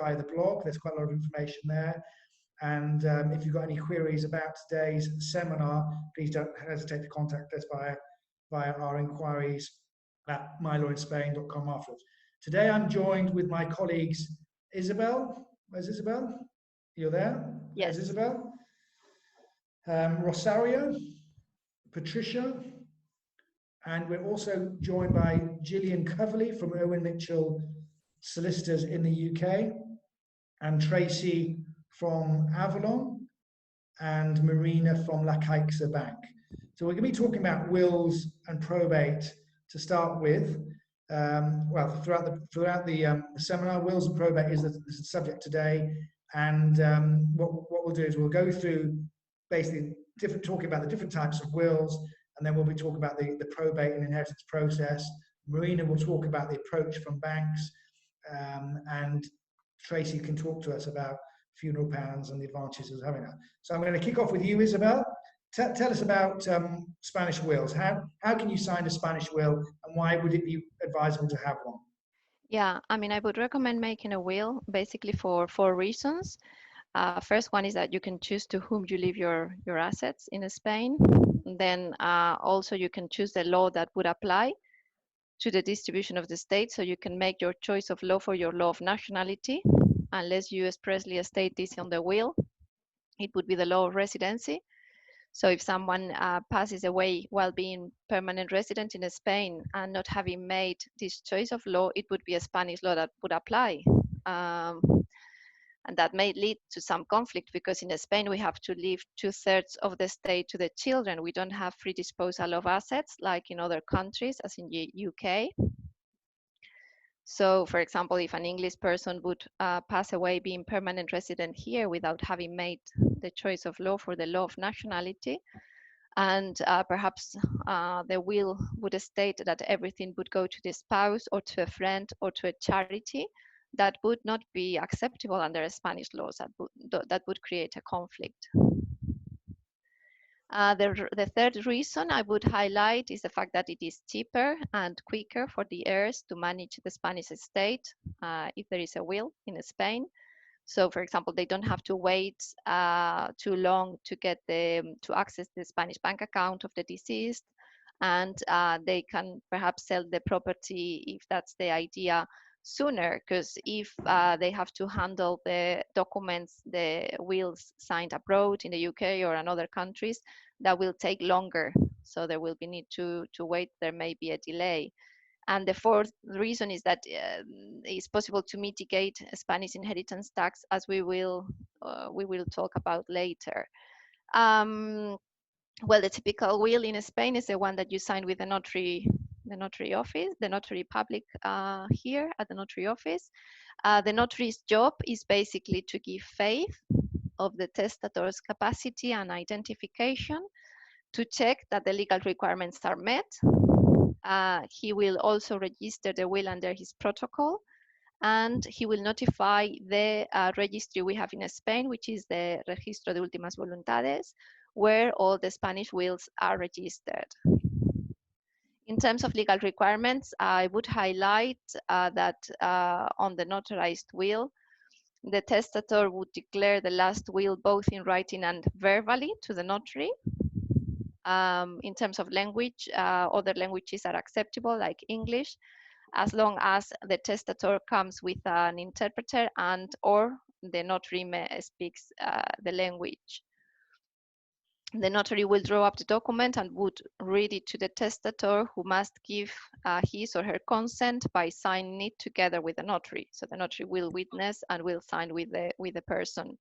via the blog. There's quite a lot of information there. And if you've got any queries about today's seminar, please don't hesitate to contact us via our inquiries at mylawinspain.com afterwards. Today I'm joined with my colleagues, Isabel. Where's Isabel? You're there? Yes. There's Isabel. Rosario, Patricia, and we're also joined by Gillian Coverley from Irwin Mitchell Solicitors in the UK, and Tracy from Avalon, and Marina from La Caixa Bank. So we're going to be talking about wills and probate to start with. Well, throughout the seminar, wills and probate is the subject today, and what we'll do is we'll go through basically talking about the different types of wills, and then we'll be talking about the probate and inheritance process. Marina will talk about the approach from banks, and Tracy can talk to us about funeral plans and the advantages of having that. So I'm going to kick off with you, Isabel. Tell us about Spanish wills. How can you sign a Spanish will, and why would it be advisable to have one? Yeah, I mean, I would recommend making a will basically for 4 reasons. First one is that you can choose to whom you leave your assets in Spain. Then also you can choose the law that would apply to the distribution of the state, so you can make your choice of law for your law of nationality, unless you expressly state this on the will. It would be the law of residency. So if someone passes away while being permanent resident in Spain and not having made this choice of law, it would be a Spanish law that would apply. And that may lead to some conflict, because in Spain we have to leave 2/3 of the estate to the children. We don't have free disposal of assets like in other countries, as in the UK. So, for example, if an English person would pass away being permanent resident here without having made the choice of law for the law of nationality, and perhaps the will would state that everything would go to the spouse or to a friend or to a charity, that would not be acceptable under Spanish laws. That would create a conflict. The third reason I would highlight is the fact that it is cheaper and quicker for the heirs to manage the Spanish estate if there is a will in Spain. So, for example, they don't have to wait too long to access the Spanish bank account of the deceased, and they can perhaps sell the property, if that's the idea, sooner, because if they have to handle the documents, the wills signed abroad in the UK or in other countries, that will take longer. So there will be need to wait. There may be a delay. And the fourth reason is that it's possible to mitigate Spanish inheritance tax, as we will talk about later. Well, the typical will in Spain is the one that you sign with the notary office, the notary public here at the notary office. The notary's job is basically to give faith of the testator's capacity and identification, to check that the legal requirements are met. He will also register the will under his protocol, and he will notify the registry we have in Spain, which is the Registro de Últimas Voluntades, where all the Spanish wills are registered. In terms of legal requirements, I would highlight that on the notarized will, the testator would declare the last will both in writing and verbally to the notary. In terms of language, other languages are acceptable, like English, as long as the testator comes with an interpreter or the notary speaks the language. The notary will draw up the document and would read it to the testator, who must give his or her consent by signing it together with the notary. So the notary will witness and will sign with the person.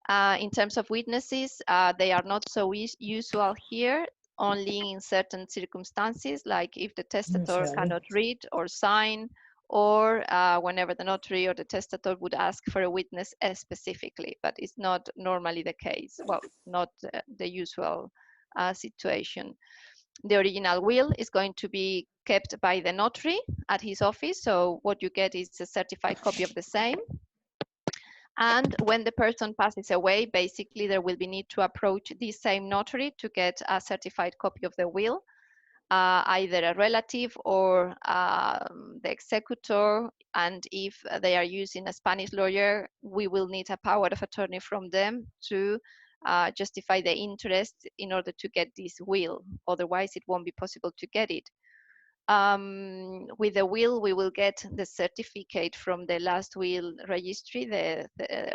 In terms of witnesses, they are not so usual here, only in certain circumstances, like if the testator cannot read or sign, or whenever the notary or the testator would ask for a witness specifically, but it's not normally the case. Well, not the usual situation. The original will is going to be kept by the notary at his office, so what you get is a certified copy of the same. And when the person passes away, basically there will be need to approach the same notary to get a certified copy of the will. Either a relative or the executor, And if they are using a Spanish lawyer, we will need a power of attorney from them to justify the interest in order to get this will. Otherwise, it won't be possible to get it. With the will, we will get the certificate from the last will registry, the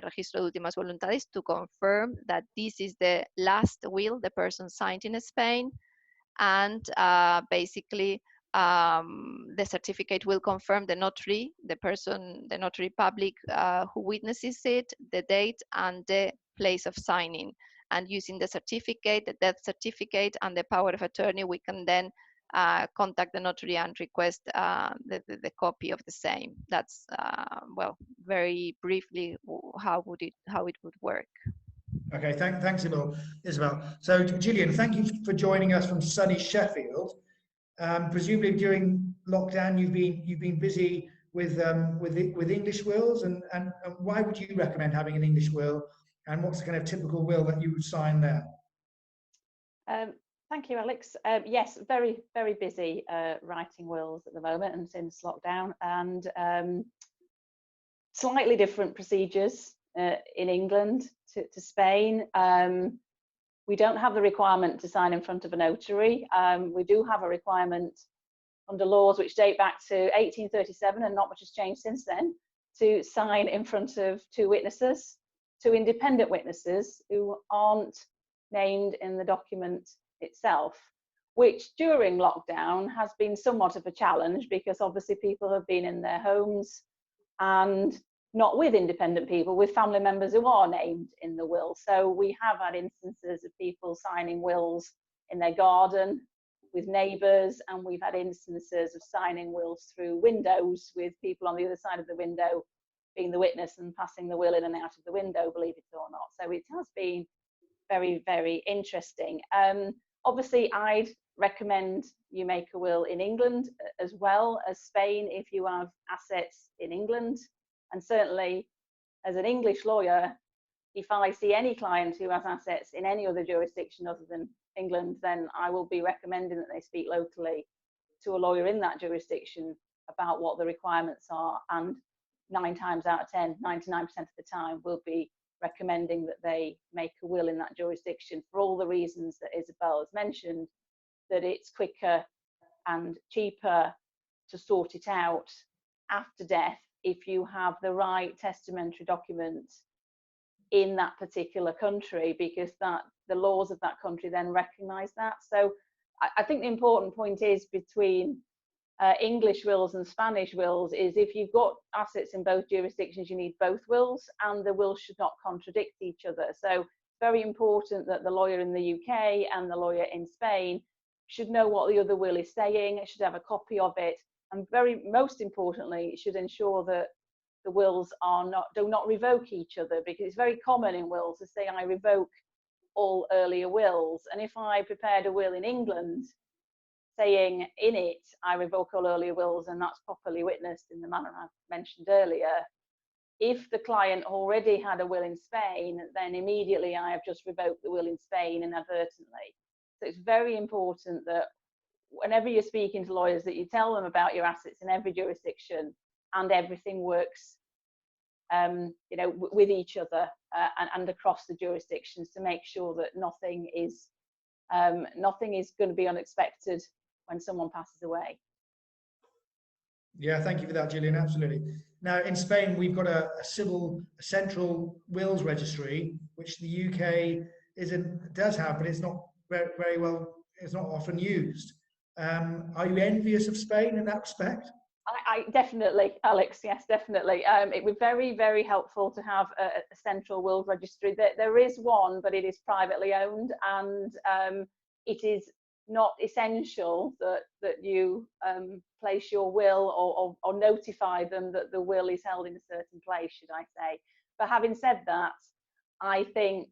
Registro de Últimas Voluntades, to confirm that this is the last will the person signed in Spain. And basically, the certificate will confirm the notary, the notary public who witnesses it, the date, and the place of signing. And using the certificate, the death certificate, and the power of attorney, we can then contact the notary and request the copy of the same. That's well, very briefly how it would work. Okay, thanks, Isabel. So, Gillian, thank you for joining us from sunny Sheffield. Presumably during lockdown, you've been busy with English wills, and why would you recommend having an English will, and what's the kind of typical will that you would sign there? Thank you, Alex. Yes, very, very busy writing wills at the moment and since lockdown, and slightly different procedures in England to Spain. We don't have the requirement to sign in front of a notary. We do have a requirement under laws which date back to 1837, and not much has changed since then, to sign in front of two witnesses, two independent witnesses who aren't named in the document itself, which during lockdown has been somewhat of a challenge, because obviously people have been in their homes and not with independent people, with family members who are named in the will. So we have had instances of people signing wills in their garden with neighbours, and we've had instances of signing wills through windows with people on the other side of the window being the witness and passing the will in and out of the window, believe it or not. So it has been very, very interesting. Obviously, I'd recommend you make a will in England as well as Spain if you have assets in England. And certainly, as an English lawyer, if I see any client who has assets in any other jurisdiction other than England, then I will be recommending that they speak locally to a lawyer in that jurisdiction about what the requirements are. And 9 times out of 10, 99% of the time, will be recommending that they make a will in that jurisdiction for all the reasons that Isabel has mentioned, that it's quicker and cheaper to sort it out after death if you have the right testamentary document in that particular country, because the laws of that country then recognise that. So I think the important point is between English wills and Spanish wills is if you've got assets in both jurisdictions, you need both wills, and the wills should not contradict each other. So it's very important that the lawyer in the UK and the lawyer in Spain should know what the other will is saying, should have a copy of it, and most importantly, it should ensure that the wills do not revoke each other, because it's very common in wills to say I revoke all earlier wills. And if I prepared a will in England saying in it I revoke all earlier wills, and that's properly witnessed in the manner I mentioned earlier, if the client already had a will in Spain, then immediately I have just revoked the will in Spain inadvertently. So it's very important that whenever you're speaking to lawyers, that you tell them about your assets in every jurisdiction and everything works with each other and across the jurisdictions, to make sure that nothing is going to be unexpected when someone passes away. Yeah, thank you for that, Gillian. Absolutely. Now, in Spain, we've got a central wills registry, which the UK does have, but it's not very well. It's not often used. Are you envious of Spain in that respect? I definitely, Alex. Yes, definitely. It would be very, very helpful to have a central wills registry. There is one, but it is privately owned, and it is not essential that you place your will or notify them that the will is held in a certain place, should I say. But having said that, I think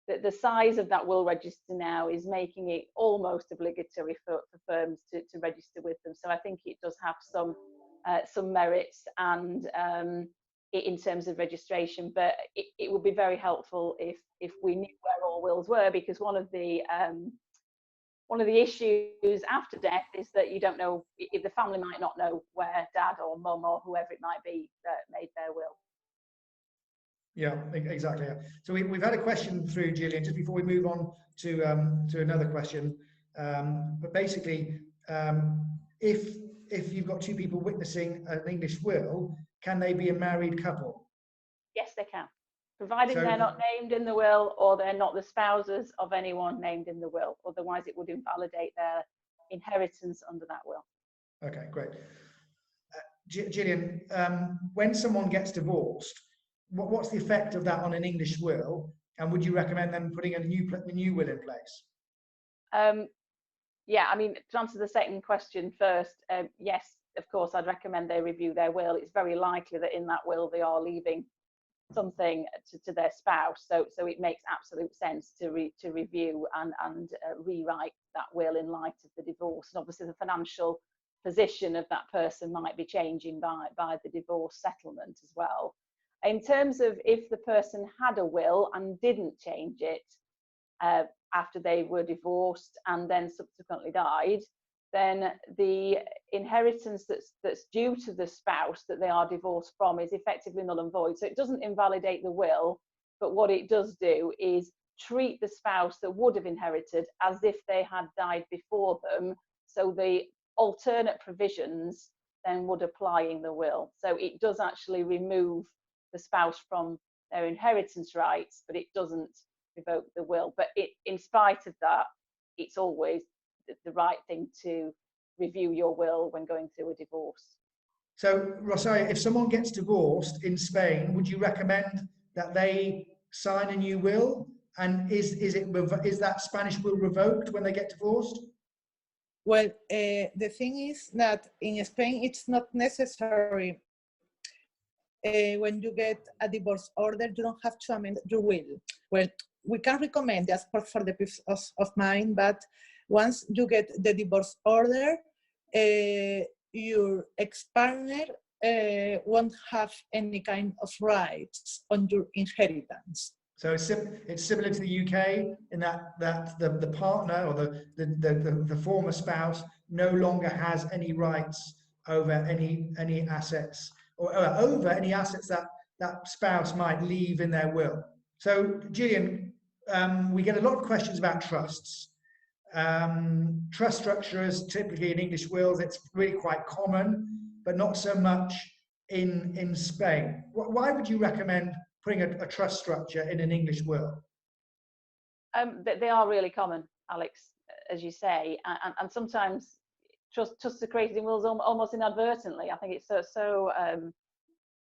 that the size of that will register now is making it almost obligatory for firms to register with them. So I think it does have some merits and in terms of registration, but it would be very helpful if we knew where all wills were, because one of the one of the issues after death is that you don't know, if the family might not know where dad or mum or whoever it might be made their will. Yeah, exactly. So we've had a question through, Gillian, just before we move on to another question. But basically, if you've got two people witnessing an English will, can they be a married couple? Yes, they can, providing they're not named in the will or they're not the spouses of anyone named in the will. Otherwise, it would invalidate their inheritance under that will. Okay, great. Gillian, when someone gets divorced, what's the effect of that on an English will? And would you recommend them putting a new will in place? Yeah, I mean, to answer the second question first, yes, of course, I'd recommend they review their will. It's very likely that in that will they are leaving something to their spouse, so it makes absolute sense to review and rewrite that will in light of the divorce. And obviously the financial position of that person might be changing by the divorce settlement as well. In terms of if the person had a will and didn't change it after they were divorced and then subsequently died, then the inheritance that's due to the spouse that they are divorced from is effectively null and void. So it doesn't invalidate the will, but what it does do is treat the spouse that would have inherited as if they had died before them. So the alternate provisions then would apply in the will. So it does actually remove the spouse from their inheritance rights, but it doesn't revoke the will. But in spite of that, it's always the right thing to review your will when going through a divorce. So, Rosario, if someone gets divorced in Spain, would you recommend that they sign a new will? And is that Spanish will revoked when they get divorced? Well, the thing is that in Spain, it's not necessary. When you get a divorce order, you don't have to amend your will. Well, we can recommend just for the peace of mind, but once you get the divorce order, your ex-partner won't have any kind of rights on your inheritance. So it's similar to the UK in that the partner or the former spouse no longer has any rights over any assets or over any assets that spouse might leave in their will. So, Gillian, we get a lot of questions about trusts. Trust structures, typically in English wills, it's really quite common, but not so much in Spain. Why would you recommend putting a trust structure in an English will? They are really common, Alex, as you say, and sometimes trusts are created in wills almost inadvertently. I think it's so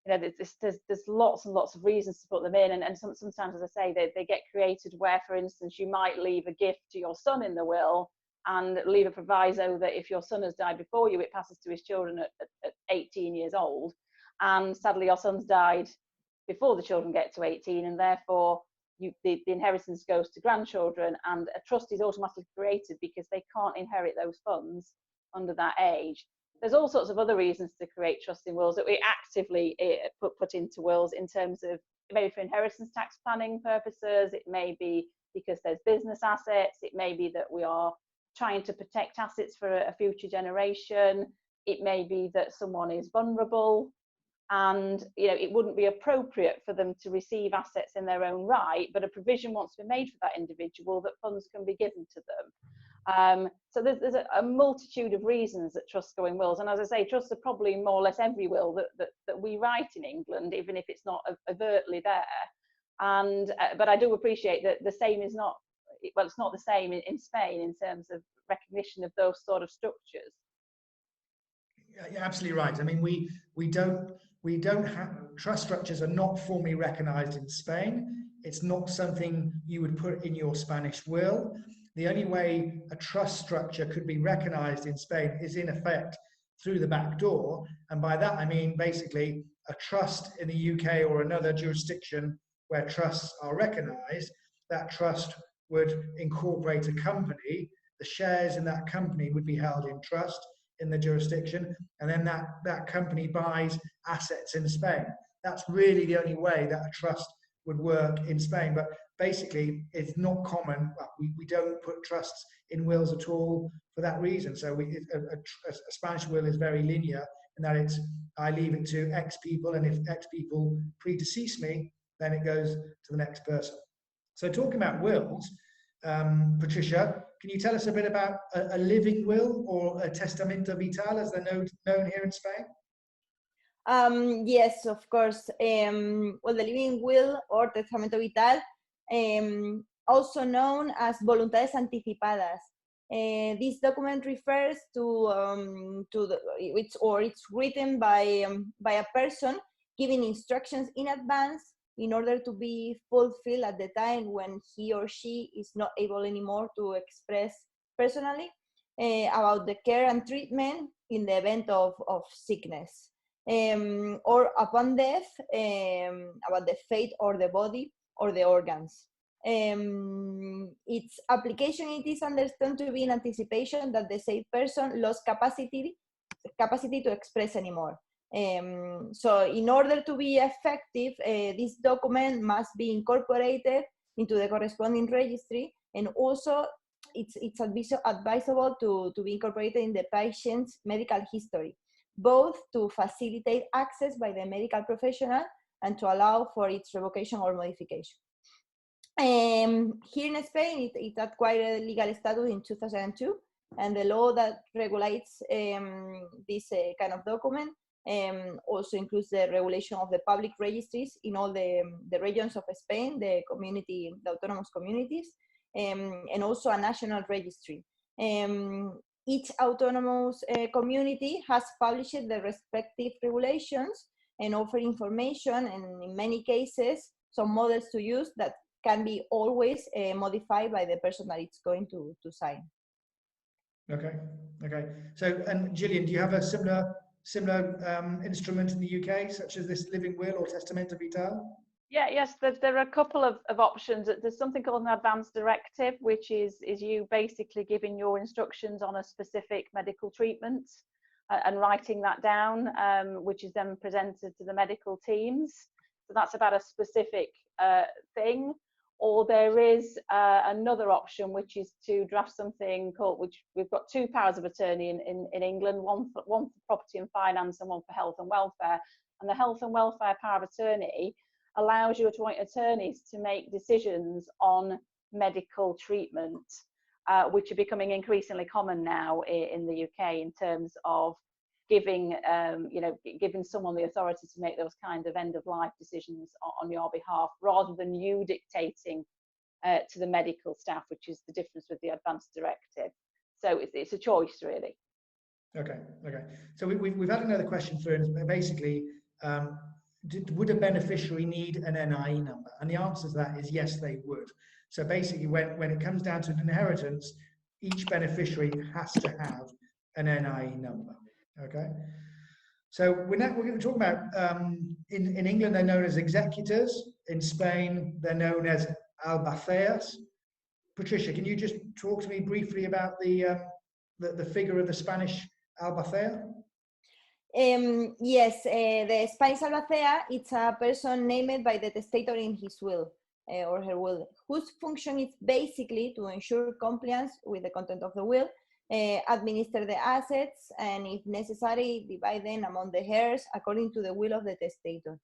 you know, there's lots and lots of reasons to put them in, and sometimes, as I say, they get created where, for instance, you might leave a gift to your son in the will and leave a proviso that if your son has died before you, it passes to his children at 18 years old, and sadly your son's died before the children get to 18, and therefore the inheritance goes to grandchildren, and a trust is automatically created because they can't inherit those funds under that age. There's all sorts of other reasons to create trust in wills that we actively put into wills, in terms of maybe for inheritance tax planning purposes, it may be because there's business assets, it may be that we are trying to protect assets for a future generation, it may be that someone is vulnerable and it wouldn't be appropriate for them to receive assets in their own right, but a provision wants to be made for that individual that funds can be given to them. So there's a multitude of reasons that trusts go in wills, and as I say, trusts are probably more or less every will that we write in England, even if it's not overtly there. And but I do appreciate that the same is not, well, it's not the same in Spain in terms of recognition of those sort of structures. Yeah, absolutely right. I mean, we don't have, trust structures are not formally recognized in Spain. It's not something you would put in your Spanish will. The only way a trust structure could be recognized in Spain is in effect through the back door. And by that, I mean basically a trust in the UK or another jurisdiction where trusts are recognized, that trust would incorporate a company. The shares in that company would be held in trust in the jurisdiction, and then that company buys assets in Spain. That's really the only way that a trust would work in Spain. basically it's not common. Well, we don't put trusts in wills at all for that reason. So a Spanish will is very linear in that it's, I leave it to X people, and if X people predecease me, then it goes to the next person. So talking about wills, Patricia, can you tell us a bit about a living will, or a testamento vital as they're known here in Spain? Yes, of course. Well, the living will or testamento vital, also known as voluntades anticipadas. This document refers to it's written by a person giving instructions in advance in order to be fulfilled at the time when he or she is not able anymore to express personally about the care and treatment in the event of sickness, or upon death, about the fate or the body or the organs. Its application, it is understood to be in anticipation that the said person lost capacity to express anymore. So in order to be effective, this document must be incorporated into the corresponding registry, and also it's advisable to be incorporated in the patient's medical history, both to facilitate access by the medical professional and to allow for its revocation or modification. Here in Spain, it acquired legal status in 2002, and the law that regulates this kind of document also includes the regulation of the public registries in all the regions of Spain, the autonomous communities, and also a national registry. Each autonomous community has published the respective regulations and offer information, and in many cases, some models to use that can be always modified by the person that it's going to sign. Okay. So, and Gillian, do you have a similar instrument in the UK, such as this living will or testamento vital? Yes, there are a couple of options. There's something called an advance directive, which is you basically giving your instructions on a specific medical treatment and writing that down, which is then presented to the medical teams. So that's about a specific thing. Or there is another option, which is to draft something called, which we've got two powers of attorney in England, one for property and finance and one for health and welfare. And the health and welfare power of attorney allows your joint attorneys to make decisions on medical treatment, which are becoming increasingly common now in the UK in terms of giving someone the authority to make those kind of end-of-life decisions on your behalf, rather than you dictating to the medical staff, which is the difference with the advance directive. So it's a choice, really. Okay. So we've had another question through, and basically, would a beneficiary need an NIE number? And the answer to that is yes, they would. So basically, when it comes down to inheritance, each beneficiary has to have an NIE number. Okay, so we're going to talk about in England they're known as executors. In Spain they're known as albaceas. Patricia, can you just talk to me briefly about the figure of the Spanish albacea? Yes, the Spanish albacea, it's a person named by the testator in his will or her will, whose function is basically to ensure compliance with the content of the will, administer the assets, and if necessary, divide them among the heirs according to the will of the testator.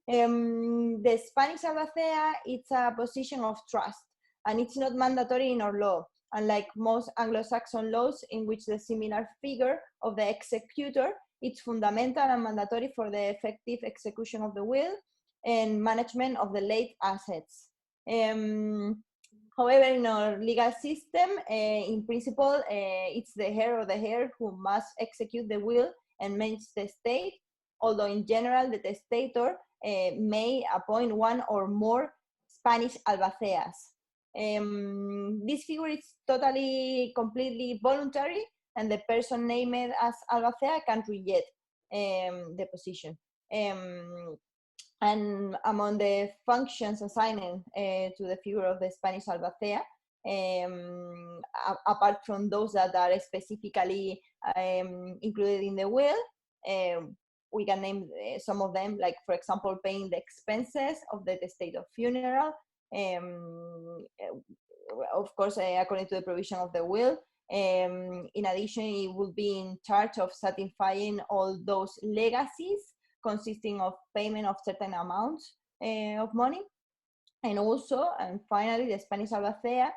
The Spanish albacea, it's a position of trust, and it's not mandatory in our law, unlike most Anglo-Saxon laws in which the similar figure of the executor, it's fundamental and mandatory for the effective execution of the will and management of the late assets. However, in our legal system, in principle, it's the heir or the heir who must execute the will and manage the estate, although in general, the testator may appoint one or more Spanish albaceas. This figure is completely voluntary, and the person named as albacea can reject the position. And among the functions assigned to the figure of the Spanish albacea, apart from those that are specifically included in the will, we can name some of them, like, for example, paying the expenses of the testator's funeral, of course, according to the provision of the will. In addition, it will be in charge of satisfying all those legacies consisting of payment of certain amounts of money. And also, and finally, the Spanish albacea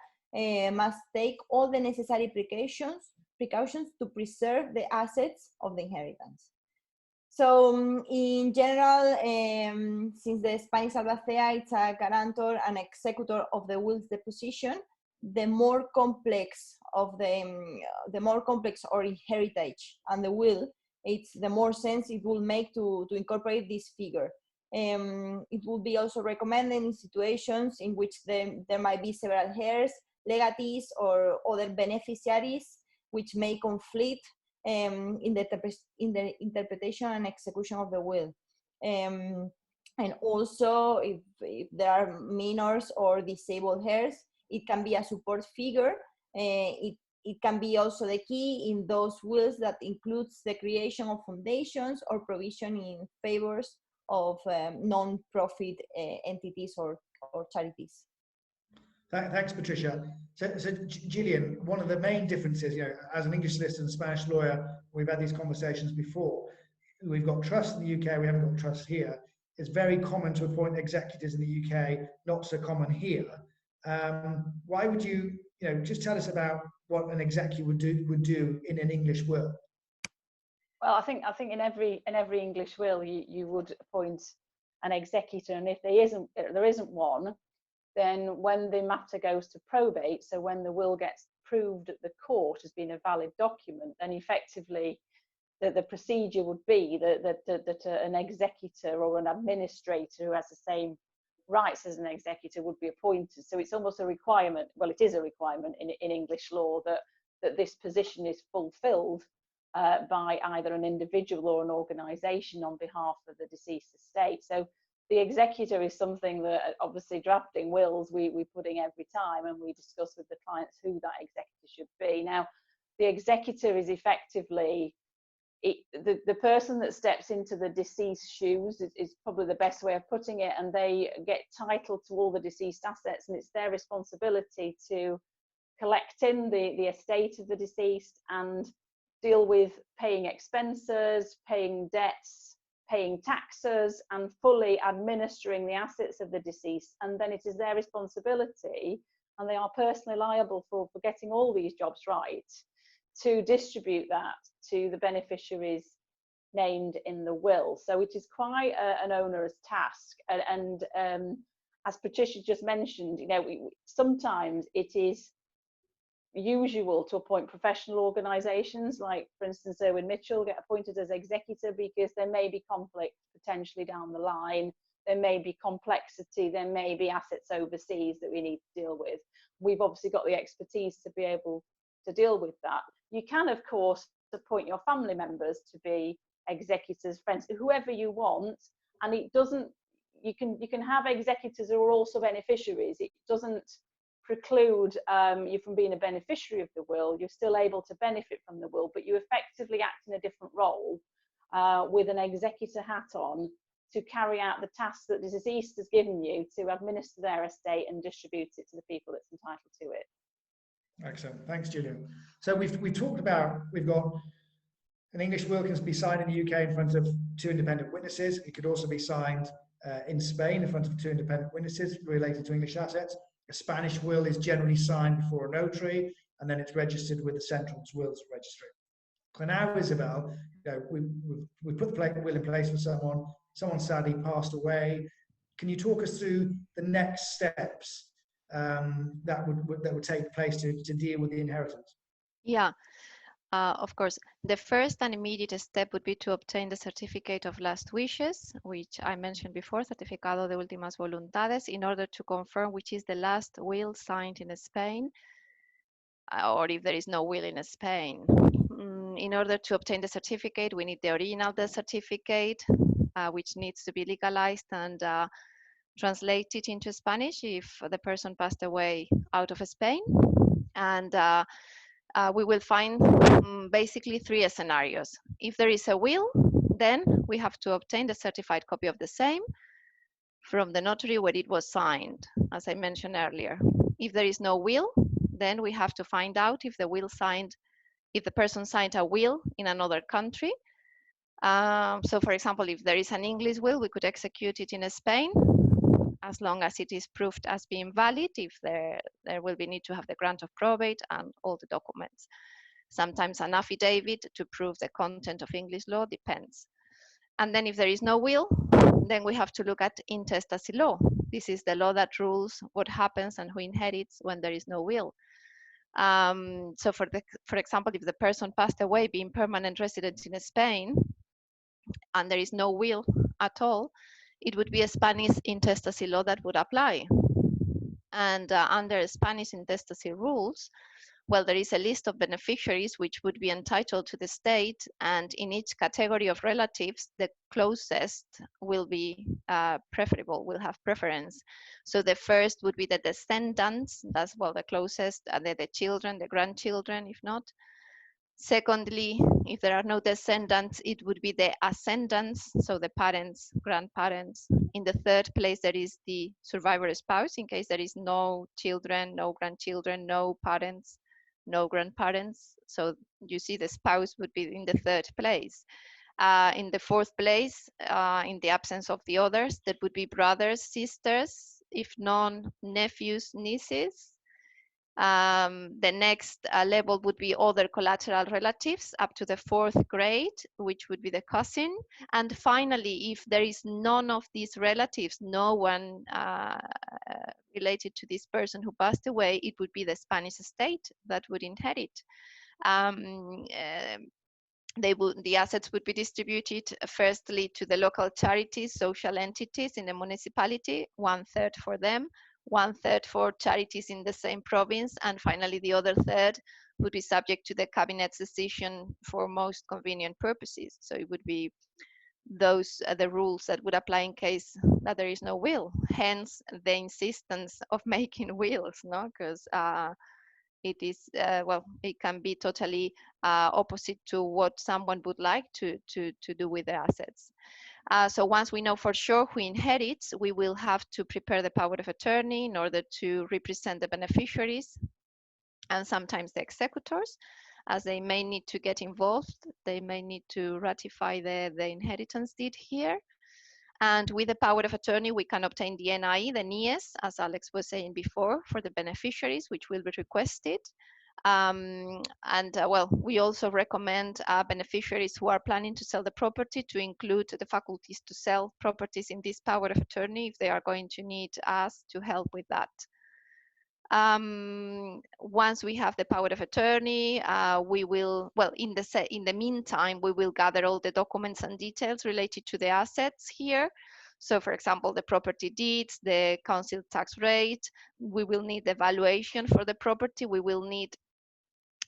must take all the necessary precautions to preserve the assets of the inheritance. So in general, since the Spanish albacea is a guarantor and executor of the will's deposition, the more complex or heritage and the will, it's the more sense it will make to incorporate this figure. It will be also recommended in situations in which there might be several heirs, legatees, or other beneficiaries which may conflict in the interpretation and execution of the will. And also, if there are minors or disabled heirs, it can be a support figure. It can be also the key in those wills that includes the creation of foundations or provision in favors of non-profit entities or charities. Thanks, Patricia. So Gillian, one of the main differences, as an English solicitor and Spanish lawyer, we've had these conversations before. We've got trust in the UK, we haven't got trust here. It's very common to appoint executors in the UK, not so common here. Why would you, just tell us about what an executor would do in an English will? Well, I think in every English will you would appoint an executor, and if there isn't one, then when the matter goes to probate, so when the will gets proved at the court as being a valid document, then effectively the procedure would be that an executor or an administrator who has the same rights as an executor would be appointed. So it's almost a requirement, well, it is a requirement in English law that this position is fulfilled by either an individual or an organisation on behalf of the deceased estate. So the executor is something that, obviously, drafting wills we put in every time, and we discuss with the clients who that executor should be. Now, the executor is effectively the person that steps into the deceased's shoes is probably the best way of putting it, and they get title to all the deceased assets, and it's their responsibility to collect in the estate of the deceased and deal with paying expenses, paying debts, paying taxes, and fully administering the assets of the deceased. And then it is their responsibility, and they are personally liable for getting all these jobs right, to distribute that to the beneficiaries named in the will. So it is quite an onerous task. And as Patricia just mentioned, sometimes it is usual to appoint professional organisations, like, for instance, Irwin Mitchell get appointed as executor because there may be conflict potentially down the line, there may be complexity, there may be assets overseas that we need to deal with. We've obviously got the expertise to be able to deal with that. You can, of course, appoint your family members to be executors, friends, whoever you want, and it doesn't, you can have executors who are also beneficiaries. It doesn't preclude you from being a beneficiary of the will. You're still able to benefit from the will, but you effectively act in a different role with an executor hat on to carry out the tasks that the deceased has given you to administer their estate and distribute it to the people that's entitled to it. Excellent, thanks, Gillian. So we've talked about, we've got an English will can be signed in the UK in front of 2 independent witnesses. It could also be signed in Spain in front of 2 independent witnesses related to English assets. A Spanish will is generally signed before a notary, and then it's registered with the Central Wills Registry. So now, Isabel, we put the will in place for someone sadly passed away. Can you talk us through the next steps that would take place to deal with the inheritance? Yeah, of course. The first and immediate step would be to obtain the certificate of last wishes, which I mentioned before, Certificado de Últimas Voluntades, in order to confirm which is the last will signed in Spain, or if there is no will in Spain. In order to obtain the certificate, we need the original death certificate, which needs to be legalized and translated into Spanish if the person passed away out of Spain. And we will find basically 3 scenarios. If there is a will, then we have to obtain the certified copy of the same from the notary where it was signed, as I mentioned earlier. If there is no will, then we have to find out if the will signed, if the person signed a will in another country. So for example, if there is an English will, we could execute it in Spain, as long as it is proved as being valid. If there will be need to have the grant of probate and all the documents. Sometimes an affidavit to prove the content of English law, depends. And then if there is no will, then we have to look at intestacy law. This is the law that rules what happens and who inherits when there is no will. So for example, if the person passed away being permanent resident in Spain and there is no will at all, it would be a Spanish intestacy law that would apply. And under Spanish intestacy rules, well, there is a list of beneficiaries which would be entitled to the state, and in each category of relatives, the closest will be preferable, will have preference. So the first would be the descendants, that's, well, the closest, the children, the grandchildren, if not. Secondly, if there are no descendants, it would be the ascendants, so the parents, grandparents. In the third place, there is the survivor spouse, in case there is no children, no grandchildren, no parents, no grandparents. So you see the spouse would be in the third place. In the fourth place, in the absence of the others, that would be brothers, sisters, if none, nephews, nieces. The next level would be other collateral relatives up to the fourth grade, which would be the cousin. And finally, if there is none of these relatives, no one related to this person who passed away, it would be the Spanish state that would inherit. The assets would be distributed firstly to the local charities, social entities in the municipality, 1/3 for them, 1/3 for charities in the same province, and finally the other third would be subject to the cabinet's decision for most convenient purposes. So it would be those the rules that would apply in case that there is no will. Hence the insistence of making wills, no? Because it is well, it can be totally opposite to what someone would like to do with the assets. So once we know for sure who inherits, we will have to prepare the power of attorney in order to represent the beneficiaries and sometimes the executors, as they may need to get involved. They may need to ratify the inheritance deed here. And with the power of attorney, we can obtain the NIE, the NIES, as Alex was saying before, for the beneficiaries, which will be requested. Well, we also recommend beneficiaries who are planning to sell the property to include the faculties to sell properties in this power of attorney if they are going to need us to help with that. Once we have the power of attorney, we will, well, in the meantime, we will gather all the documents and details related to the assets here. So for example, the property deeds, the council tax rate, we will need the valuation for the property, we will need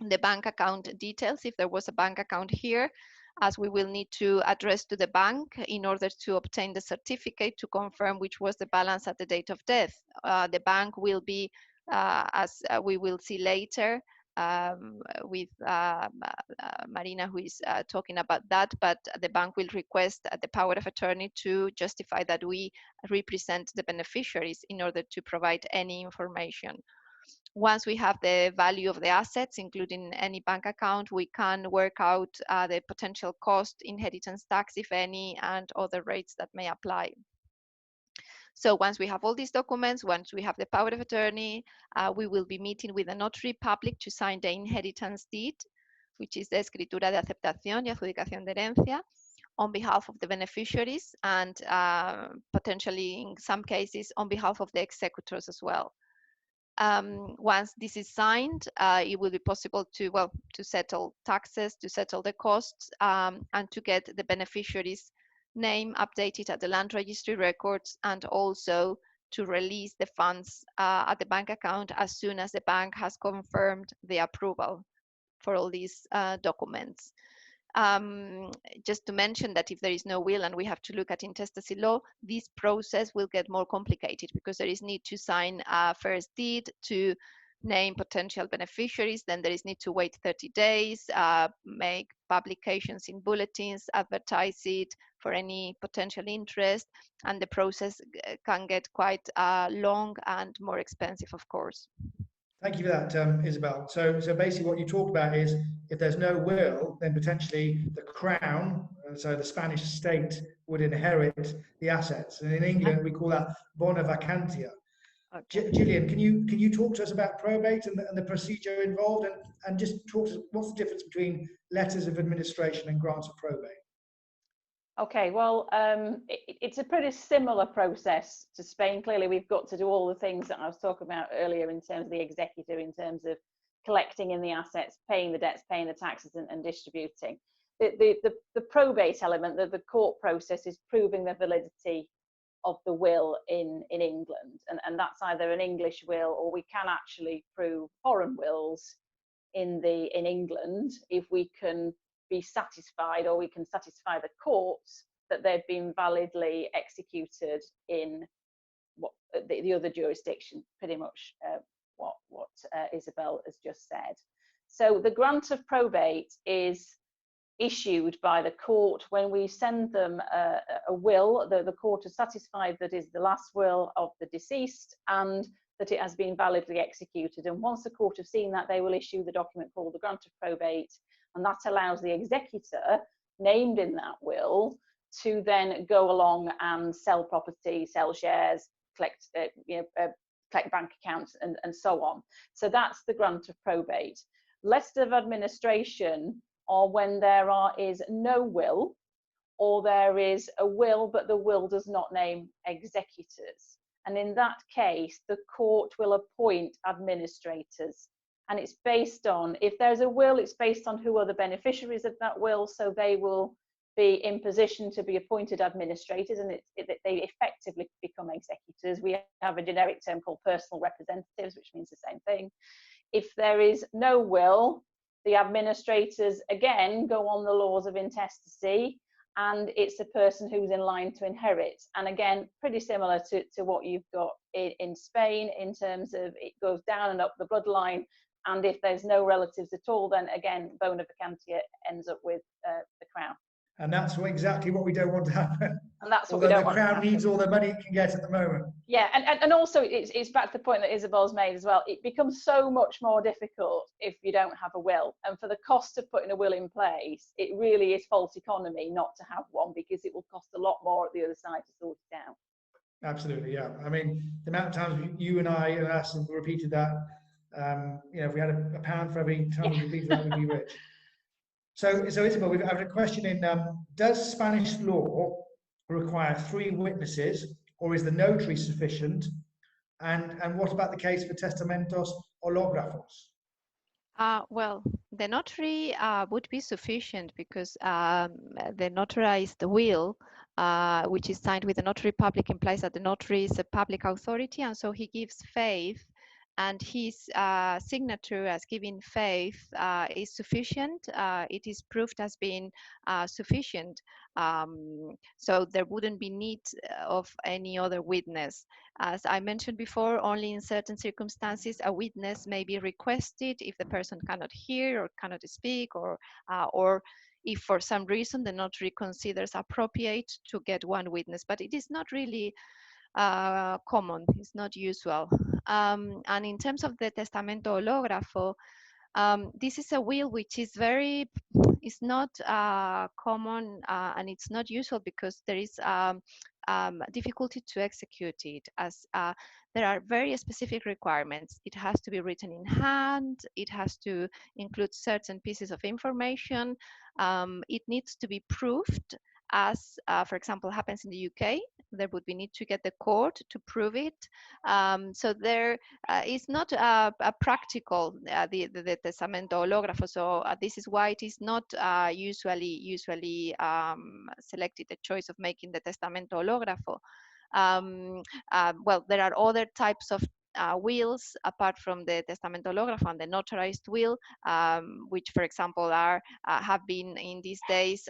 the bank account details if there was a bank account here, as we will need to address to the bank in order to obtain the certificate to confirm which was the balance at the date of death. The bank will be, as we will see later with Marina, who is talking about that, but the bank will request the power of attorney to justify that we represent the beneficiaries in order to provide any information. Once we have the value of the assets, including any bank account, we can work out the potential cost, inheritance tax, if any, and other rates that may apply. So once we have all these documents, once we have the power of attorney, we will be meeting with the notary public to sign the inheritance deed, which is the escritura de aceptación y adjudicación de herencia, on behalf of the beneficiaries and potentially in some cases on behalf of the executors as well. Once this is signed, it will be possible to, well, to settle taxes, to settle the costs, and to get the beneficiary's name updated at the land registry records, and also to release the funds at the bank account as soon as the bank has confirmed the approval for all these documents. Just to mention that if there is no will and we have to look at intestacy law, this process will get more complicated because there is need to sign a first deed, to name potential beneficiaries, then there is need to wait 30 days, make publications in bulletins, advertise it for any potential interest, and the process can get quite long and more expensive, of course. Thank you for that, Isabel. So basically what you talk about is if there's no will, then potentially the Crown, so the Spanish state, would inherit the assets. And in England, we call that bona vacantia. Okay. Gillian, can you talk to us about probate and the procedure involved, and just talk to us, what's the difference between letters of administration and grants of probate? Okay, well, it's a pretty similar process to Spain. Clearly, we've got to do all the things that I was talking about earlier in terms of the executor, in terms of collecting in the assets, paying the debts, paying the taxes, and distributing. The probate element, the court process, is proving the validity of the will in England, and that's either an English will, or we can actually prove foreign wills in England if we can be satisfied, or we can satisfy the courts that they've been validly executed in what the other jurisdiction, pretty much what Isabel has just said. So the grant of probate is issued by the court when we send them a will. The court is satisfied that is the last will of the deceased and that it has been validly executed. And once the court have seen that, they will issue the document called the grant of probate, and that allows the executor named in that will to then go along and sell property, sell shares, collect collect bank accounts, and so on. So that's the grant of probate. Letters of administration are when there is no will, or there is a will but the will does not name executors. And in that case, the court will appoint administrators. And it's based on, if there's a will, it's based on who are the beneficiaries of that will. So they will be in position to be appointed administrators, and they effectively become executors. We have a generic term called personal representatives, which means the same thing. If there is no will, the administrators again go on the laws of intestacy, and it's a person who's in line to inherit. And again, pretty similar to what you've got in Spain, in terms of it goes down and up the bloodline. And if there's no relatives at all, then again, bona vacantia ends up with the Crown. And that's exactly what we don't want to happen. And that's what Although we don't the want to Crown happen. needs all the money it can get at the moment. Yeah, and also it's back to the point that Isabel's made as well. It becomes so much more difficult if you don't have a will. And for the cost of putting a will in place, it really is false economy not to have one, because it will cost a lot more at the other side to sort it out. Absolutely, yeah. I mean, the amount of times you and I and us have repeated that, if we had a pound for every time we repeated that, we'd be rich. So Isabel, we've had a question in, does Spanish law require 3 witnesses, or is the notary sufficient? And what about the case for testamentos OLOGRAFOS? Well, the notary would be sufficient, because the notarized will, which is signed with the notary public, implies that the notary is a public authority, and so he gives faith, and his signature as giving faith is sufficient. It is proved as being sufficient. So there wouldn't be need of any other witness. As I mentioned before, only in certain circumstances a witness may be requested if the person cannot hear or cannot speak, or if for some reason the notary considers appropriate to get one witness, but it is not really common, it's not usual. And in terms of the testamento hológrafo, this is a will which is it's not common, and it's not usual, because there is difficulty to execute it, as there are very specific requirements. It has to be written in hand, it has to include certain pieces of information, it needs to be proved, as for example happens in the UK. There would be need to get the court to prove it. So there is not a practical the testamento hológrafo. So this is why it is not usually selected the choice of making the testamento hológrafo. Well, there are other types of wills apart from the testamentolograph and the notarized will, which, for example, are have been in these days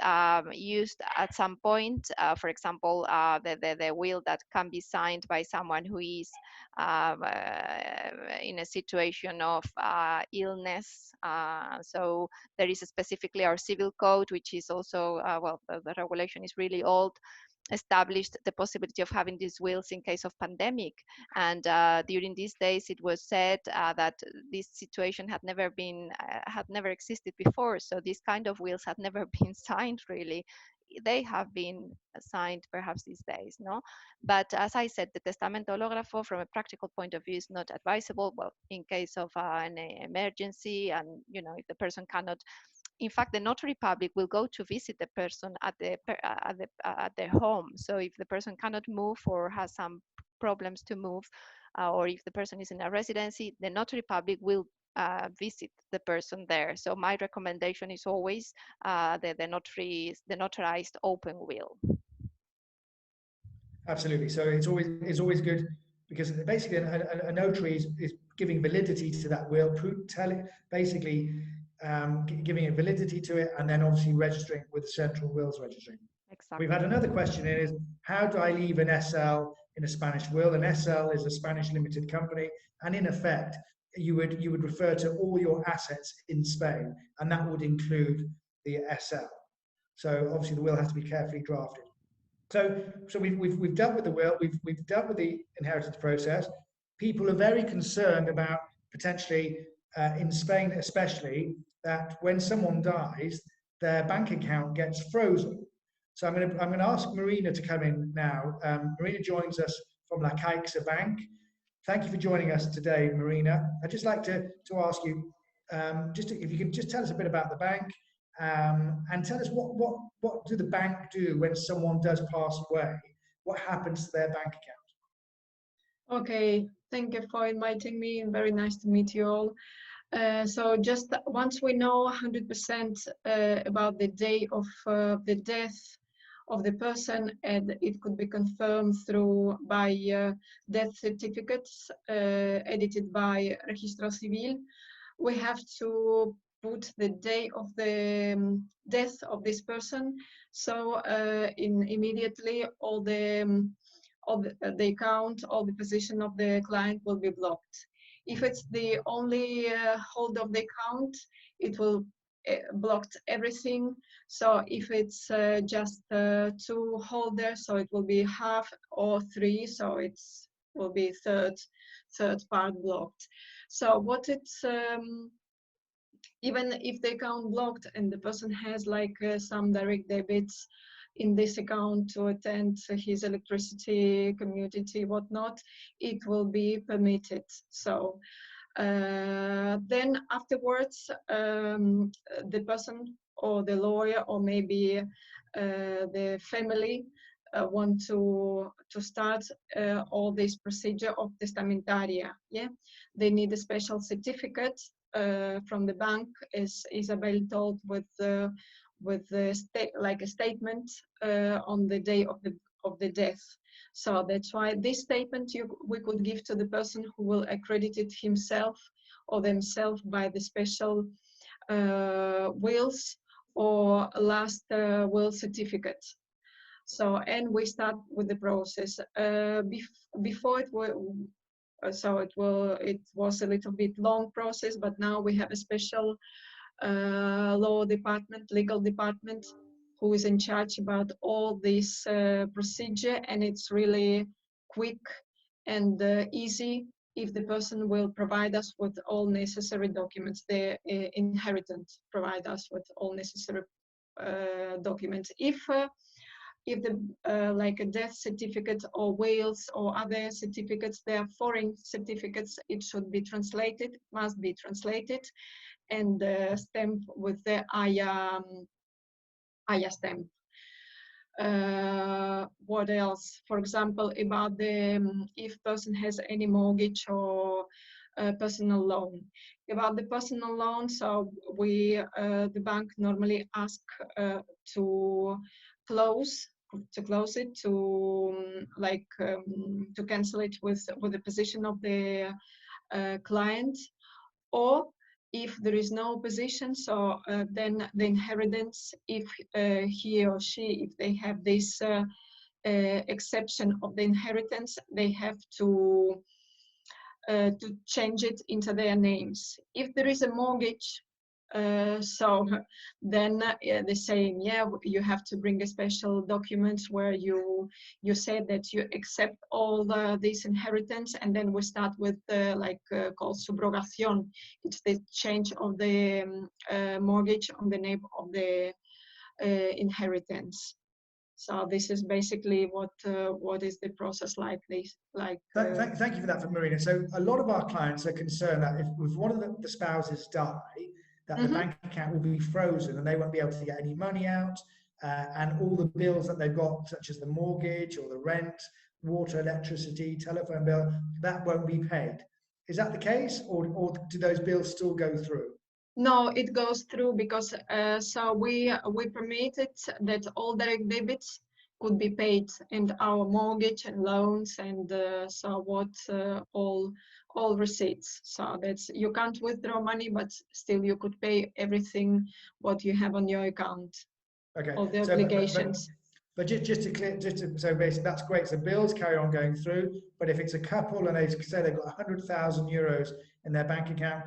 used at some point. For example, the will that can be signed by someone who is in a situation of illness. So there is specifically our civil code, which is also, well, the regulation is really old, established the possibility of having these wills in case of pandemic. And during these days, it was said that this situation had never existed before. So these kind of wills had never been signed, really. They have been signed perhaps these days, no? But as I said, the testamentolographo from a practical point of view is not advisable. Well, in case of an emergency, and you know, if the person cannot, in fact, the notary public will go to visit the person at their home. So if the person cannot move or has some problems to move, or if the person is in a residency, the notary public will visit the person there. So my recommendation is always the notarized open will. Absolutely. So it's always good, because basically a notary is giving validity to that will, basically giving a validity to it, and then obviously registering with the Central Wills Registry. Exactly. We've had another question here, is how do I leave an SL in a Spanish will? An SL is a Spanish limited company, and in effect, you would refer to all your assets in Spain, and that would include the SL. So obviously the will has to be carefully drafted. So we've dealt with the will, we've dealt with the inheritance process. People are very concerned about potentially in Spain especially, that when someone dies, their bank account gets frozen. So I'm going to ask Marina to come in now. Marina joins us from La Caixa Bank. Thank you for joining us today, Marina. I'd just like to ask you, if you could just tell us a bit about the bank, and tell us what do the bank do when someone does pass away? What happens to their bank account? Okay, thank you for inviting me, and very nice to meet you all. So just once we know 100% about the day of the death of the person, and it could be confirmed by death certificates edited by Registro Civil, we have to put the day of the death of this person. So immediately all the account, all the position of the client will be blocked. If it's the only hold of the account, it will block everything. So if it's just 2 holders, so it will be half, or 3, so it will be third part blocked. So what it's even if the account blocked and the person has like some direct debits in this account to attend his electricity, community, whatnot, it will be permitted. So then afterwards, the person or the lawyer or maybe the family want to start all this procedure of testamentaria. Yeah, they need a special certificate from the bank, as Isabel told, with the like a statement on the day of the death. So that's why this statement we could give to the person who will accredit it himself or themselves by the special wills or last will certificate. So, and we start with the process. Before it was a little bit long process, but now we have a special law department, legal department, who is in charge about all this procedure, and it's really quick and easy if the person will provide us with all necessary documents. The inheritant provide us with all necessary documents. If the like a death certificate or wills or other certificates, they are foreign certificates, it should be translated, must be translated, and stamped with the AYA stamp. What else? For example, about the if person has any mortgage or personal loan. About the personal loan, so we the bank normally ask to close to close it, to to cancel it with the position of the client, or if there is no opposition, so then the inheritance, if he or she, if they have this exception of the inheritance, they have to change it into their names. If there is a mortgage, so then they're saying, yeah, you have to bring a special document where you say that you accept all this inheritance, and then we start with called subrogación. It's the change of the mortgage on the name of the inheritance. So this is basically what is the process like this. Thank you for that, Marina. So a lot of our clients are concerned that if one of the spouses die, that the bank account will be frozen and they won't be able to get any money out, and all the bills that they've got, such as the mortgage or the rent, water, electricity, telephone bill, that won't be paid. Is that the case, or do those bills still go through? No, it goes through, because so we permitted that all direct debits could be paid, and our mortgage and loans and so what all receipts. So that's, you can't withdraw money, but still you could pay everything what you have on your account. Okay. All the obligations. But just to clear, so basically that's great. So bills carry on going through, but if it's a couple and they say they've got 100,000 euros in their bank account,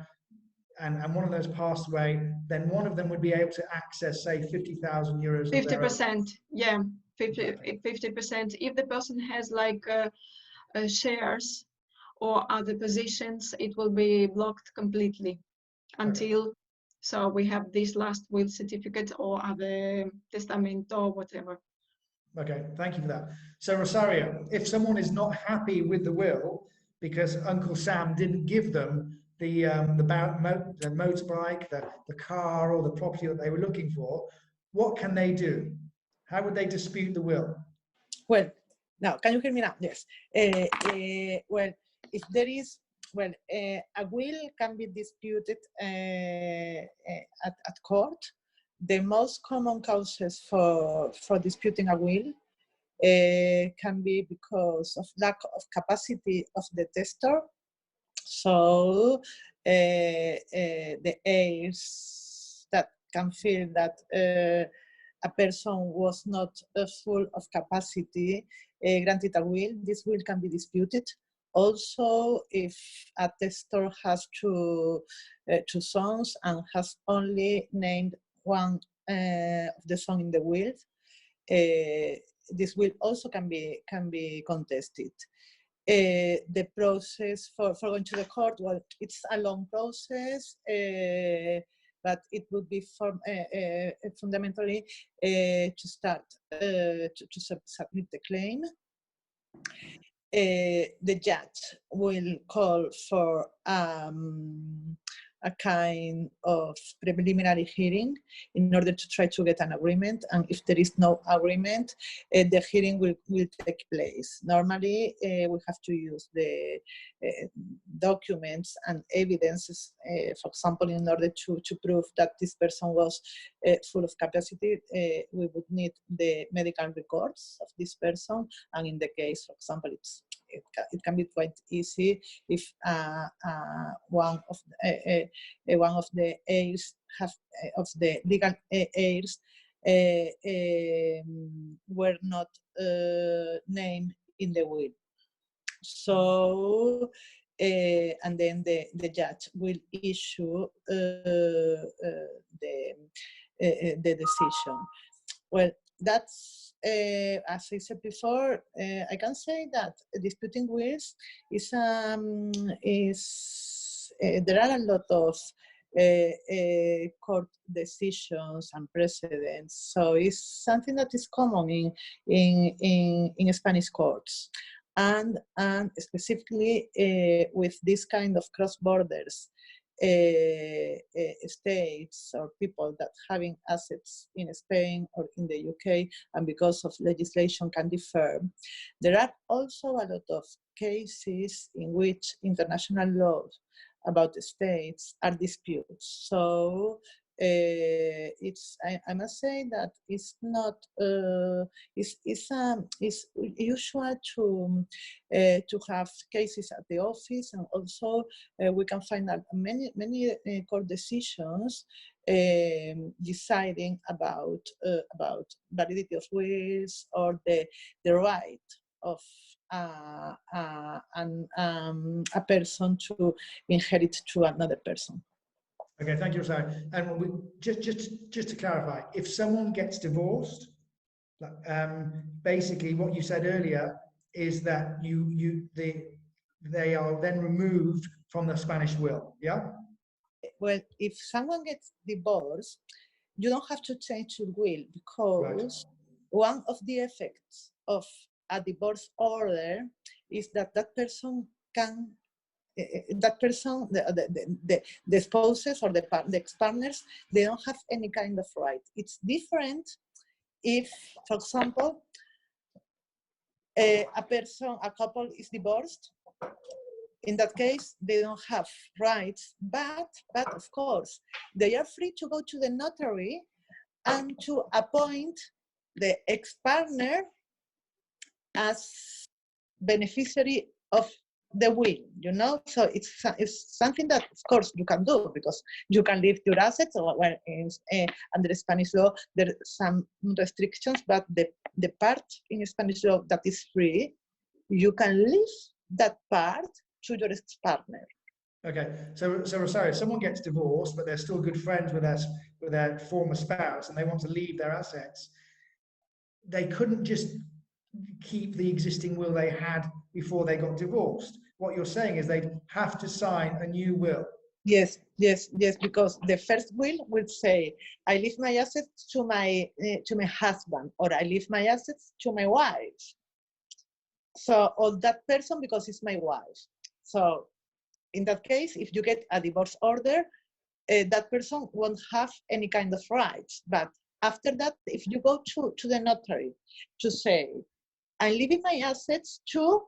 and one of those passed away, then one of them would be able to access, say, 50,000 euros. 50%, yeah, 50%. If the person has like shares or other positions, it will be blocked completely until, so we have this last will certificate or other testamento or whatever. Okay, thank you for that. So Rosario, if someone is not happy with the will because Uncle Sam didn't give them the motorbike, the car, or the property that they were looking for, what can they do? How would they dispute the will? Well, now, can you hear me now? Yes. Well, if there is, well, a will can be disputed at court. The most common causes for disputing a will can be because of lack of capacity of the testator. So the heirs that can feel that a person was not full of capacity granted a will, this will can be disputed. Also, if a testator has two sons and has only named one of the sons in the will, this will also can be contested. The process for going to the court, well, it's a long process, but it would be fundamentally to start to submit the claim. The judge will call for a kind of preliminary hearing in order to try to get an agreement, and if there is no agreement, the hearing will take place. Normally, we have to use the documents and evidences, for example, in order to prove that this person was full of capacity, we would need the medical records of this person, and in the case, for example, it can be quite easy if one of the heirs of the legal heirs were not named in the will. So, and then the judge will issue the decision. Well, that's as I said before. I can say that disputing wills is there are a lot of court decisions and precedents, so it's something that is common in Spanish courts, and specifically with this kind of cross borders states or people that having assets in Spain or in the UK, and because of legislation can differ, there are also a lot of cases in which international laws about the states are disputes. So I must say that it's not it's usual to have cases at the office, and also we can find that many court decisions deciding about validity of wills or the right of a person to inherit to another person. Okay, thank you, Rosario. And just to clarify, if someone gets divorced, basically what you said earlier is that they are then removed from the Spanish will, yeah? Well, if someone gets divorced, you don't have to change your will, because one of the effects of a divorce order is that person can the spouses or the ex-partners, they don't have any kind of right. It's different if, for example, a couple is divorced. In that case, they don't have rights, but of course, they are free to go to the notary and to appoint the ex-partner as beneficiary of the will, you know. So it's something that, of course, you can do, because you can leave your assets, or well, under Spanish law there are some restrictions, but the part in Spanish law that is free, you can leave that part to your ex-partner. Okay, so Rosario, someone gets divorced, but they're still good friends with their former spouse, and they want to leave their assets. They couldn't just keep the existing will they had before they got divorced. What you're saying is they'd have to sign a new will. Yes, because the first will would say, I leave my assets to my husband, or I leave my assets to my wife. So, or that person, because it's my wife. So in that case, if you get a divorce order, that person won't have any kind of rights. But after that, if you go to the notary to say, I'm leaving my assets to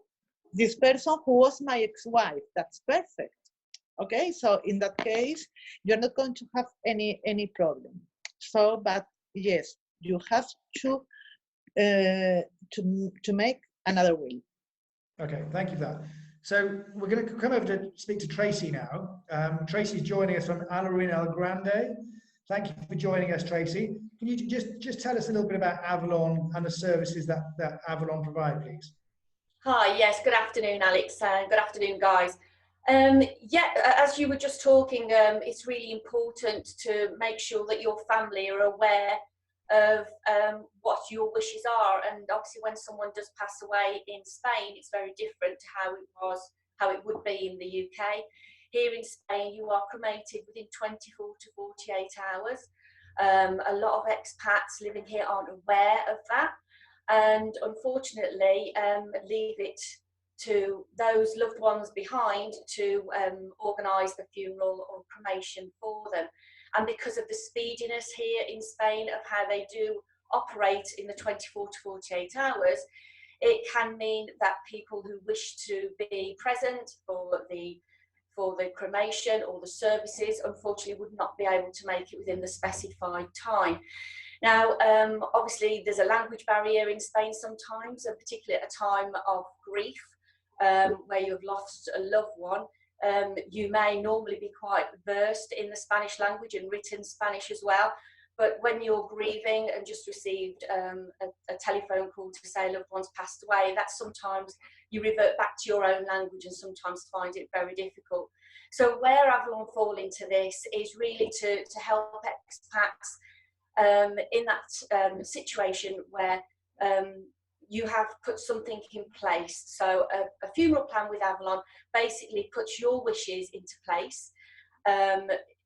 this person who was my ex-wife, that's perfect. Okay, so in that case, you're not going to have any problem. So, but yes, you have to make another will. Okay, thank you for that. So we're going to come over to speak to Tracy now. Tracy's joining us from Irwin El Grande. Thank you for joining us, Tracy. Can you just tell us a little bit about Avalon and the services that Avalon provide, please? Hi, yes, good afternoon, Alex, and good afternoon, guys. Yeah, as you were just talking, it's really important to make sure that your family are aware of what your wishes are. And obviously when someone does pass away in Spain, it's very different to how it would be in the UK. Here in Spain, you are cremated within 24 to 48 hours. A lot of expats living here aren't aware of that, and unfortunately leave it to those loved ones behind to organise the funeral or cremation for them. And because of the speediness here in Spain of how they do operate in the 24 to 48 hours, it can mean that people who wish to be present for the cremation or the services, unfortunately, would not be able to make it within the specified time. Now, obviously, there's a language barrier in Spain sometimes, and particularly at a time of grief, where you've lost a loved one. You may normally be quite versed in the Spanish language and written Spanish as well, but when you're grieving and just received a telephone call to say loved one's passed away, that sometimes you revert back to your own language and sometimes find it very difficult. So where Avalon fall into this is really to help expats in that situation where you have put something in place. So a funeral plan with Avalon basically puts your wishes into place.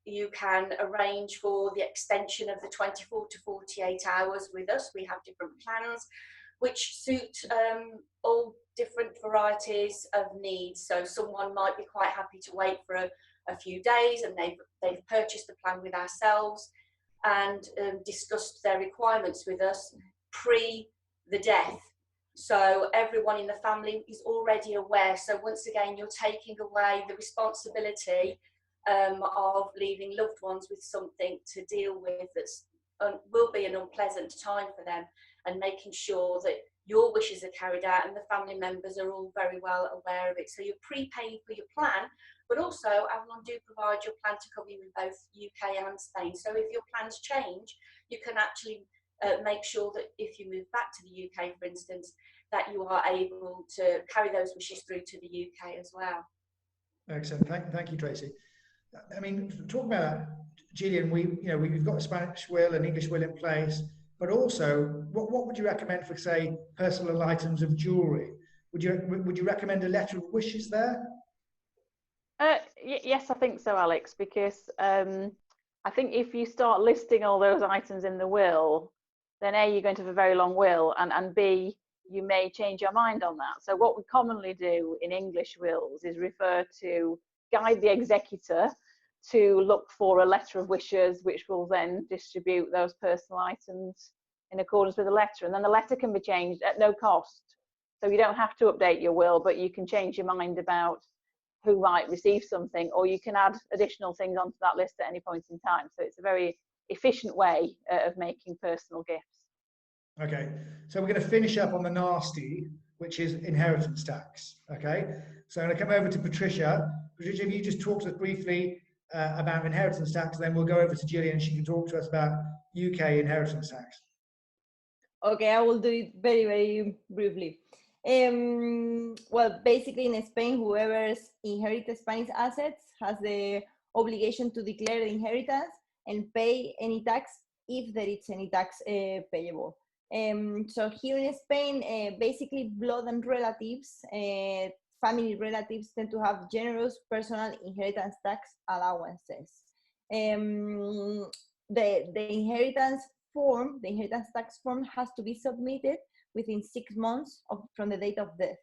You can arrange for the extension of the 24 to 48 hours with us. We have different plans which suit all different varieties of needs. So someone might be quite happy to wait for a few days, and they've purchased the plan with ourselves and discussed their requirements with us pre the death. So everyone in the family is already aware. So once again, you're taking away the responsibility of leaving loved ones with something to deal with that's will be an unpleasant time for them, and making sure that your wishes are carried out and the family members are all very well aware of it. So you're prepaying for your plan, but also Avalon do provide your plan to cover you in both UK and Spain. So if your plans change, you can actually make sure that if you move back to the UK, for instance, that you are able to carry those wishes through to the UK as well. Excellent. Thank you, Tracy. I mean, talk about that, Gillian. We've got a Spanish will and English will in place, but also, what would you recommend for, say, personal items of jewellery? Would you recommend a letter of wishes there? Yes, I think so, Alex, because I think if you start listing all those items in the will, then A, you're going to have a very long will, and B, you may change your mind on that. So what we commonly do in English wills is refer to, guide the executor to look for a letter of wishes, which will then distribute those personal items in accordance with the letter. And then the letter can be changed at no cost. So you don't have to update your will, but you can change your mind about who might receive something, or you can add additional things onto that list at any point in time. So it's a very efficient way of making personal gifts. Okay, so we're going to finish up on the nasty, which is inheritance tax. Okay, so I'm going to come over to Patricia. Patricia, if you just talk to us briefly about inheritance tax, then we'll go over to Gillian and she can talk to us about UK inheritance tax. Okay, I will do it very, very briefly. Well, basically in Spain, whoever inherits Spanish assets has the obligation to declare the inheritance and pay any tax if there is any tax payable. So here in Spain, basically blood and relatives, family relatives tend to have generous personal inheritance tax allowances. The inheritance form, the inheritance tax form has to be submitted within 6 months from the date of death.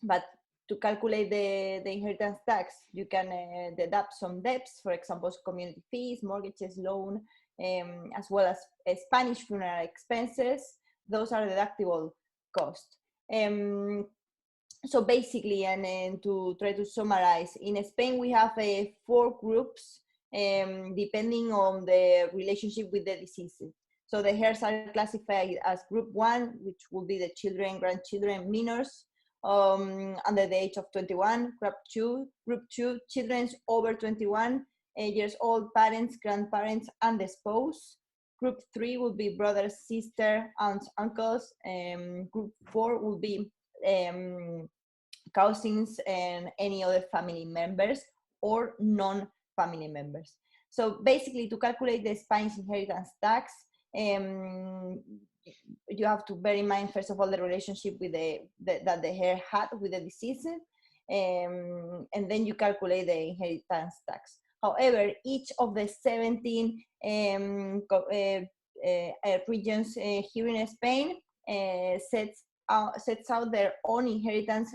But to calculate the inheritance tax, you can deduct some debts, for example, community fees, mortgages, loan, as well as Spanish funeral expenses. Those are deductible costs. So basically, and to try to summarize, in Spain we have 4 groups depending on the relationship with the deceased. So the heirs are classified as group 1, which will be the children, grandchildren, minors under the age of 21. Group 2, children over 21 years old, parents, grandparents, and the spouse. Group 3 will be brothers, sister, aunts, uncles. Group 4 will be cousins and any other family members or non-family members. So basically, to calculate the Spanish inheritance tax, you have to bear in mind, first of all, the relationship with that the heir had with the deceased, and then you calculate the inheritance tax. However, each of the 17 regions here in Spain sets out their own inheritance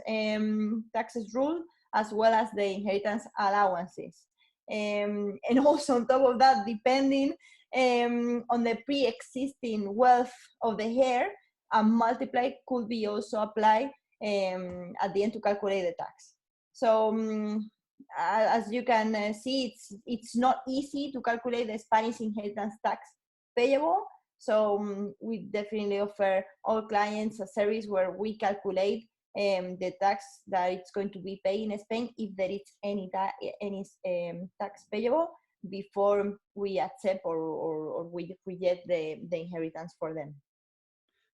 taxes rule, as well as the inheritance allowances. And also on top of that, depending on the pre-existing wealth of the heir, a multiply could be also applied at the end to calculate the tax. So as you can see, it's not easy to calculate the Spanish inheritance tax payable. So we definitely offer all clients a service where we calculate the tax that it's going to be paid in Spain, if there is any tax payable, before we accept or we reject the inheritance for them.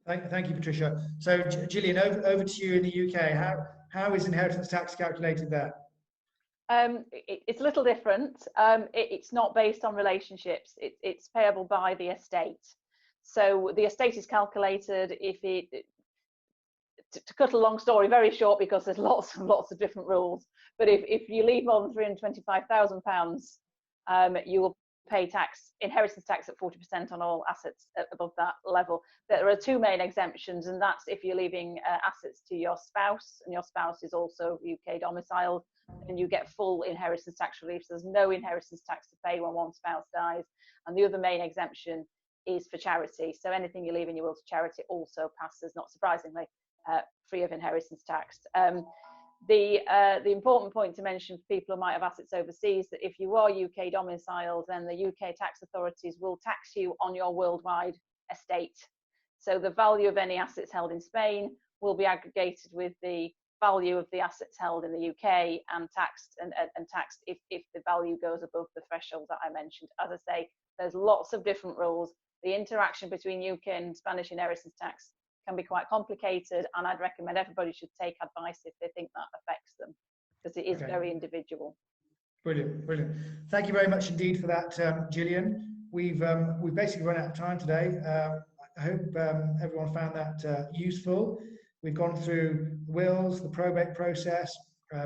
Thank you, Patricia. So Gillian, over to you in the UK. How is inheritance tax calculated there? It's a little different. It's not based on relationships. It's payable by the estate. So the estate is calculated if it, to cut a long story very short, because there's lots and lots of different rules, but if you leave more than £325,000, you will pay inheritance tax at 40% on all assets above that level. There are 2 main exemptions, and that's if you're leaving assets to your spouse, and your spouse is also UK domiciled, and you get full inheritance tax relief. So there's no inheritance tax to pay when one spouse dies. And the other main exemption is for charity. So anything you leave in your will to charity also passes, not surprisingly, free of inheritance tax. The important point to mention for people who might have assets overseas, that if you are UK domiciled, then the UK tax authorities will tax you on your worldwide estate. So the value of any assets held in Spain will be aggregated with the value of the assets held in the UK and taxed if the value goes above the threshold that I mentioned. As I say, there's lots of different rules. The interaction between UK and Spanish inheritance tax can be quite complicated, and I'd recommend everybody should take advice if they think that affects them, because it is very individual. Brilliant, brilliant. Thank you very much indeed for that, Gillian. We've basically run out of time today. I hope everyone found that useful. We've gone through wills, the probate process,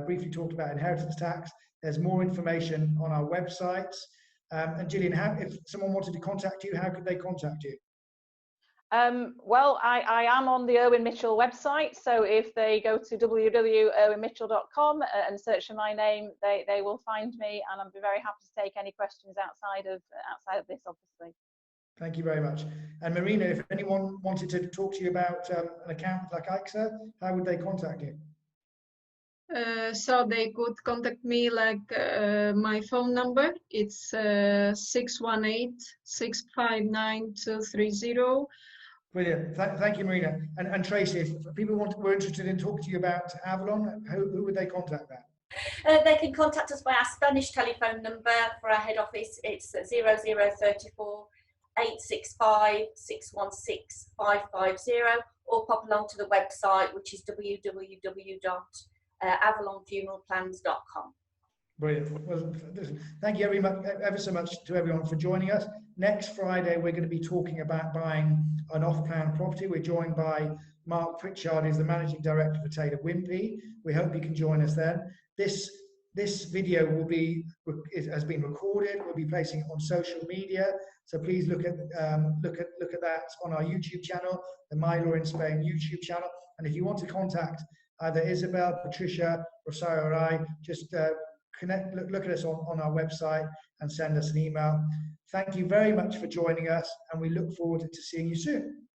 briefly talked about inheritance tax. There's more information on our websites. And Gillian, if someone wanted to contact you, how could they contact you? Well, I am on the Irwin Mitchell website, so if they go to www.irwinmitchell.com and search for my name, they will find me, and I'll be very happy to take any questions outside of this, obviously. Thank you very much. And Marina, if anyone wanted to talk to you about an account like IXA, how would they contact you? So they could contact me like my phone number. It's 618-659-230. Brilliant. Thank you, Marina. And Tracy, if people were interested in talking to you about Avalon, who would they contact that? They can contact us by our Spanish telephone number for our head office. It's 0034 865 616 550, or pop along to the website, which is www.avalonfuneralplans.com. Brilliant. Well, thank you ever so much to everyone for joining us. Next Friday, we're going to be talking about buying an off-plan property. We're joined by Mark Pritchard, who's the Managing Director for Taylor Wimpey. We hope you can join us then. This video has been recorded. We'll be placing it on social media, so please look at that on our YouTube channel, the My Law in Spain YouTube channel. And if you want to contact either Isabel, Patricia, Rosario, or I, just look at us on our website and send us an email. Thank you very much for joining us, and we look forward to seeing you soon.